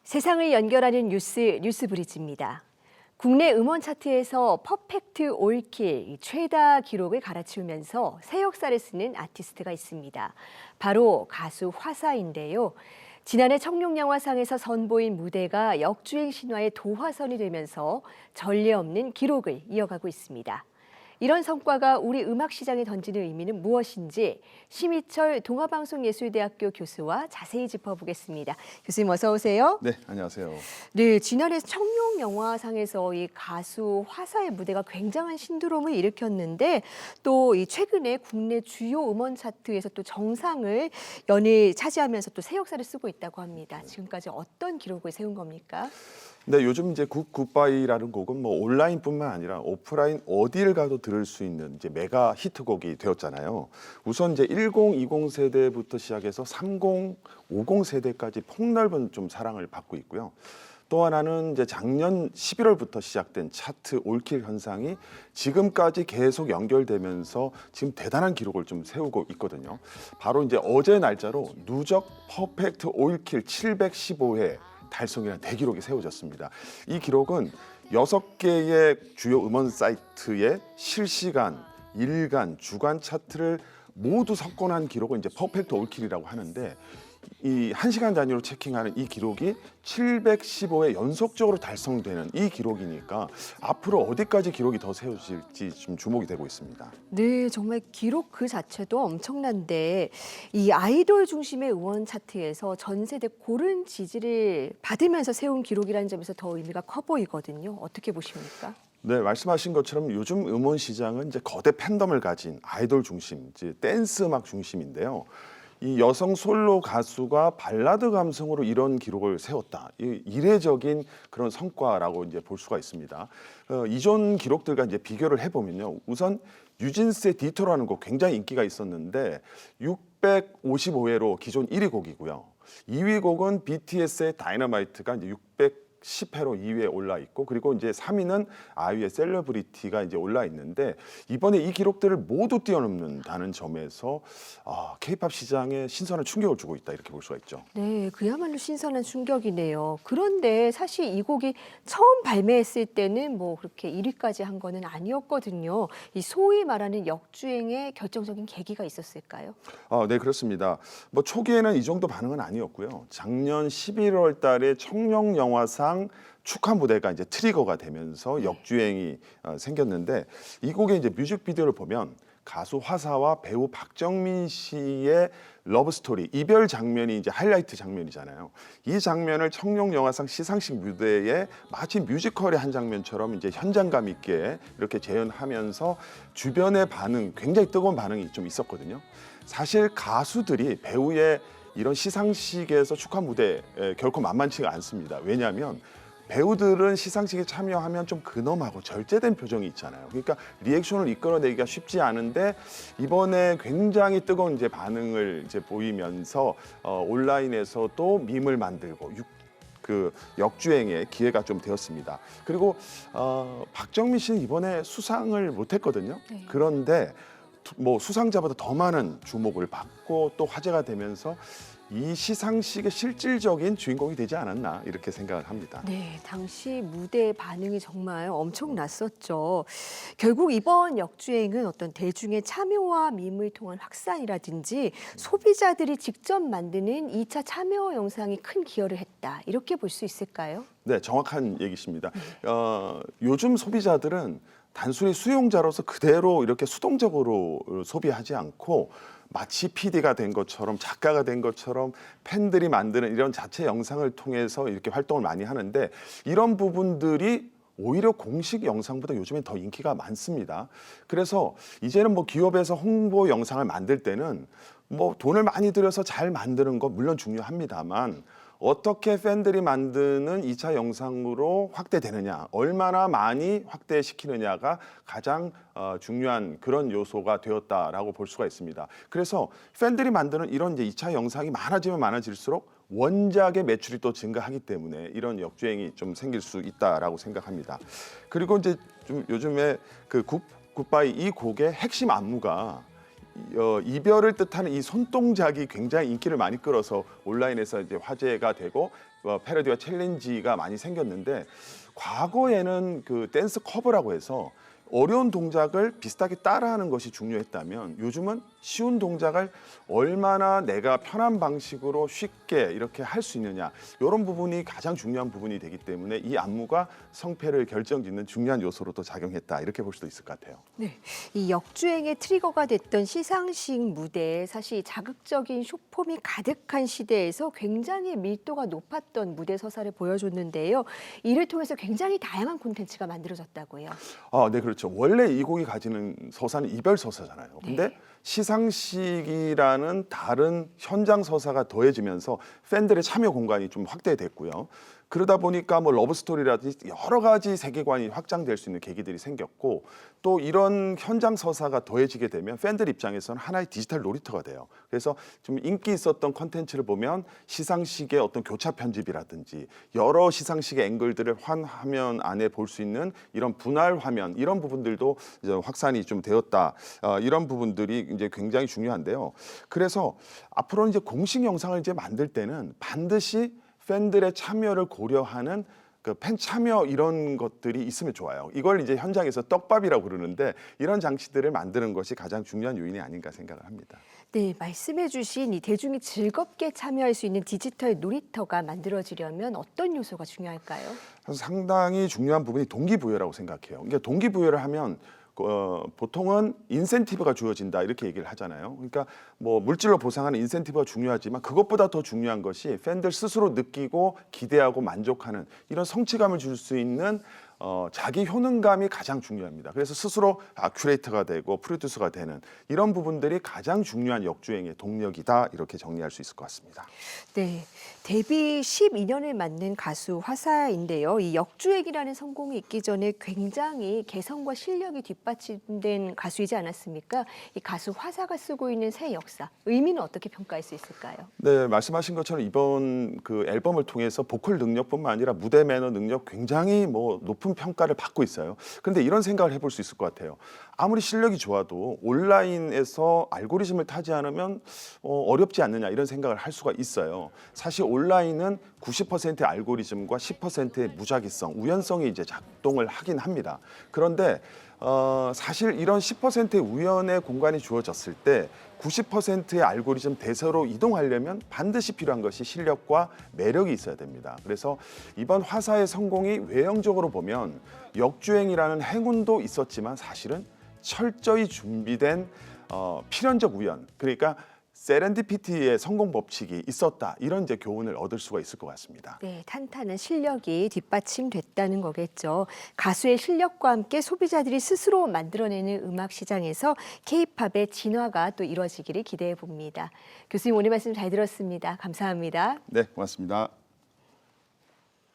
세상을 연결하는 뉴스 브리지입니다. 국내 음원 차트에서 퍼펙트 올킬 최다 기록을 갈아치우면서 새 역사를 쓰는 아티스트가 있습니다. 바로 가수 화사인데요. 지난해 청룡영화상에서 선보인 무대가 역주행 신화의 도화선이 되면서 전례 없는 기록을 이어가고 있습니다. 이런 성과가 우리 음악 시장에 던지는 의미는 무엇인지 심희철 동아방송예술대학교 교수와 자세히 짚어보겠습니다. 교수님 어서 오세요. 네, 안녕하세요. 네, 지난해 청룡영화상에서 이 가수 화사의 무대가 굉장한 신드롬을 일으켰는데 또 이 최근에 국내 주요 음원 차트에서 또 정상을 연일 차지하면서 또 새 역사를 쓰고 있다고 합니다. 지금까지 어떤 기록을 세운 겁니까? 네, 요즘 이제 굿바이라는 곡은 뭐 온라인뿐만 아니라 오프라인 어디를 가도 들을 수 있는 이제 메가 히트곡이 되었잖아요. 우선 이제 10, 20 세대부터 시작해서 30, 50 세대까지 폭넓은 좀 사랑을 받고 있고요. 또 하나는 이제 작년 11월부터 시작된 차트 올킬 현상이 지금까지 계속 연결되면서 지금 대단한 기록을 좀 세우고 있거든요. 바로 이제 어제 날짜로 누적 퍼펙트 올킬 715회 달성이라는 대기록이 세워졌습니다. 이 기록은 6개의 주요 음원 사이트의 실시간, 일간, 주간 차트를 모두 석권한 기록을 이제 퍼펙트 올킬이라고 하는데 이 1시간 단위로 체킹하는 이 기록이 715회 연속적으로 달성되는 이 기록이니까 앞으로 어디까지 기록이 더 세워질지 좀 주목이 되고 있습니다. 네, 정말 기록 그 자체도 엄청난데 이 아이돌 중심의 음원 차트에서 전 세대 고른 지지를 받으면서 세운 기록이라는 점에서 더 의미가 커 보이거든요. 어떻게 보십니까? 네, 말씀하신 것처럼 요즘 음원 시장은 이제 거대 팬덤을 가진 아이돌 중심, 이제 댄스 음악 중심인데요. 이 여성 솔로 가수가 발라드 감성으로 이런 기록을 세웠다. 이례적인 그런 성과라고 이제 볼 수가 있습니다. 이전 기록들과 이제 비교를 해보면요. 우선 뉴진스의 디토라는 곡 굉장히 인기가 있었는데 655회로 기존 1위 곡이고요. 2위 곡은 BTS의 다이너마이트가 이제 610회로 2위에 올라 있고 그리고 이제 3위는 아이유의 셀러브리티가 이제 올라 있는데 이번에 이 기록들을 모두 뛰어넘는다는 점에서 K-팝 시장에 신선한 충격을 주고 있다 이렇게 볼 수가 있죠. 네, 그야말로 신선한 충격이네요. 그런데 사실 이 곡이 처음 발매했을 때는 뭐 그렇게 1위까지 한 거는 아니었거든요. 이 소위 말하는 역주행의 결정적인 계기가 있었을까요? 네, 그렇습니다. 뭐 초기에는 이 정도 반응은 아니었고요. 작년 11월 달에 청룡영화상 축하 무대가 이제 트리거가 되면서 역주행이 생겼는데 이 곡의 이제 뮤직비디오를 보면 가수 화사와 배우 박정민 씨의 러브 스토리 이별 장면이 이제 하이라이트 장면이잖아요. 이 장면을 청룡영화상 시상식 무대에 마치 뮤지컬의 한 장면처럼 이제 현장감 있게 이렇게 재현하면서 주변의 반응, 굉장히 뜨거운 반응이 좀 있었거든요. 사실 가수들이 배우의 이런 시상식에서 축하 무대 결코 만만치가 않습니다. 왜냐하면 배우들은 시상식에 참여하면 좀 근엄하고 절제된 표정이 있잖아요. 그러니까 리액션을 이끌어내기가 쉽지 않은데 이번에 굉장히 뜨거운 이제 반응을 이제 보이면서 온라인에서도 밈을 만들고 그 역주행의 기회가 좀 되었습니다. 그리고 박정민 씨는 이번에 수상을 못했거든요. 네. 그런데 뭐 수상자보다 더 많은 주목을 받고 또 화제가 되면서 이 시상식의 실질적인 주인공이 되지 않았나 이렇게 생각을 합니다. 네, 당시 무대 반응이 정말 엄청났었죠. 결국 이번 역주행은 어떤 대중의 참여와 밈을 통한 확산이라든지 소비자들이 직접 만드는 2차 참여 영상이 큰 기여를 했다. 이렇게 볼 수 있을까요? 네, 정확한 얘기십니다. 요즘 소비자들은 단순히 수용자로서 그대로 이렇게 수동적으로 소비하지 않고 마치 PD가 된 것처럼 작가가 된 것처럼 팬들이 만드는 이런 자체 영상을 통해서 이렇게 활동을 많이 하는데 이런 부분들이 오히려 공식 영상보다 요즘엔 더 인기가 많습니다. 그래서 이제는 뭐 기업에서 홍보 영상을 만들 때는 뭐 돈을 많이 들여서 잘 만드는 거 물론 중요합니다만 어떻게 팬들이 만드는 2차 영상으로 확대되느냐, 얼마나 많이 확대시키느냐가 가장 중요한 그런 요소가 되었다라고 볼 수가 있습니다. 그래서 팬들이 만드는 이런 이제 2차 영상이 많아지면 많아질수록 원작의 매출이 또 증가하기 때문에 이런 역주행이 좀 생길 수 있다라고 생각합니다. 그리고 이제 좀 요즘에 그 굿바이 이 곡의 핵심 안무가 이별을 뜻하는 이 손동작이 굉장히 인기를 많이 끌어서 온라인에서 이제 화제가 되고 패러디와 챌린지가 많이 생겼는데 과거에는 그 댄스 커버라고 해서 어려운 동작을 비슷하게 따라하는 것이 중요했다면 요즘은 쉬운 동작을 얼마나 내가 편한 방식으로 쉽게 이렇게 할 수 있느냐 이런 부분이 가장 중요한 부분이 되기 때문에 이 안무가 성패를 결정짓는 중요한 요소로도 작용했다 이렇게 볼 수도 있을 것 같아요. 네, 이 역주행의 트리거가 됐던 시상식 무대에 사실 자극적인 쇼폼이 가득한 시대에서 굉장히 밀도가 높았던 무대 서사를 보여줬는데요. 이를 통해서 굉장히 다양한 콘텐츠가 만들어졌다고요. 네, 그렇죠. 원래 이 곡이 가지는 서사는 이별 서사잖아요. 근데 네. 시상식이라는 다른 현장 서사가 더해지면서 팬들의 참여 공간이 좀 확대됐고요. 그러다 보니까 뭐 러브 스토리라든지 여러 가지 세계관이 확장될 수 있는 계기들이 생겼고 또 이런 현장 서사가 더해지게 되면 팬들 입장에서는 하나의 디지털 놀이터가 돼요. 그래서 좀 인기 있었던 컨텐츠를 보면 시상식의 어떤 교차 편집이라든지 여러 시상식의 앵글들을 한 화면 안에 볼 수 있는 이런 분할 화면 이런 부분들도 이제 확산이 좀 되었다. 이런 부분들이 이제 굉장히 중요한데요. 그래서 앞으로는 이제 공식 영상을 이제 만들 때는 반드시 팬들의 참여를 고려하는 그 팬 참여 이런 것들이 있으면 좋아요. 이걸 이제 현장에서 떡밥이라고 그러는데 이런 장치들을 만드는 것이 가장 중요한 요인이 아닌가 생각을 합니다. 네, 말씀해주신 이 대중이 즐겁게 참여할 수 있는 디지털 놀이터가 만들어지려면 어떤 요소가 중요할까요? 그래서 상당히 중요한 부분이 동기부여라고 생각해요. 그러니까 동기부여를 하면 보통은 인센티브가 주어진다 이렇게 얘기를 하잖아요. 그러니까 뭐 물질로 보상하는 인센티브가 중요하지만 그것보다 더 중요한 것이 팬들 스스로 느끼고 기대하고 만족하는 이런 성취감을 줄 수 있는 자기 효능감이 가장 중요합니다. 그래서 스스로 큐레이터가 되고 프로듀서가 되는 이런 부분들이 가장 중요한 역주행의 동력이다 이렇게 정리할 수 있을 것 같습니다. 네, 데뷔 12년을 맞는 가수 화사인데요. 이 역주행이라는 성공이 있기 전에 굉장히 개성과 실력이 뒷받침된 가수이지 않았습니까? 이 가수 화사가 쓰고 있는 새 역사, 의미는 어떻게 평가할 수 있을까요? 네, 말씀하신 것처럼 이번 그 앨범을 통해서 보컬 능력뿐만 아니라 무대 매너 능력 굉장히 뭐 높은 평가를 받고 있어요. 그런데 이런 생각을 해볼 수 있을 것 같아요. 아무리 실력이 좋아도 온라인에서 알고리즘을 타지 않으면 어렵지 않느냐 이런 생각을 할 수가 있어요. 사실 온라인은 90%의 알고리즘과 10%의 무작위성, 우연성이 이제 작동을 하긴 합니다. 그런데 사실 이런 10%의 우연의 공간이 주어졌을 때 90%의 알고리즘 대세로 이동하려면 반드시 필요한 것이 실력과 매력이 있어야 됩니다. 그래서 이번 화사의 성공이 외형적으로 보면 역주행이라는 행운도 있었지만 사실은 철저히 준비된 필연적 우연, 그러니까 세렌디피티의 성공 법칙이 있었다. 이런 이제 교훈을 얻을 수가 있을 것 같습니다. 네, 탄탄한 실력이 뒷받침됐다는 거겠죠. 가수의 실력과 함께 소비자들이 스스로 만들어내는 음악 시장에서 K-팝의 진화가 또 이루어지기를 기대해 봅니다. 교수님 오늘 말씀 잘 들었습니다. 감사합니다. 네, 고맙습니다.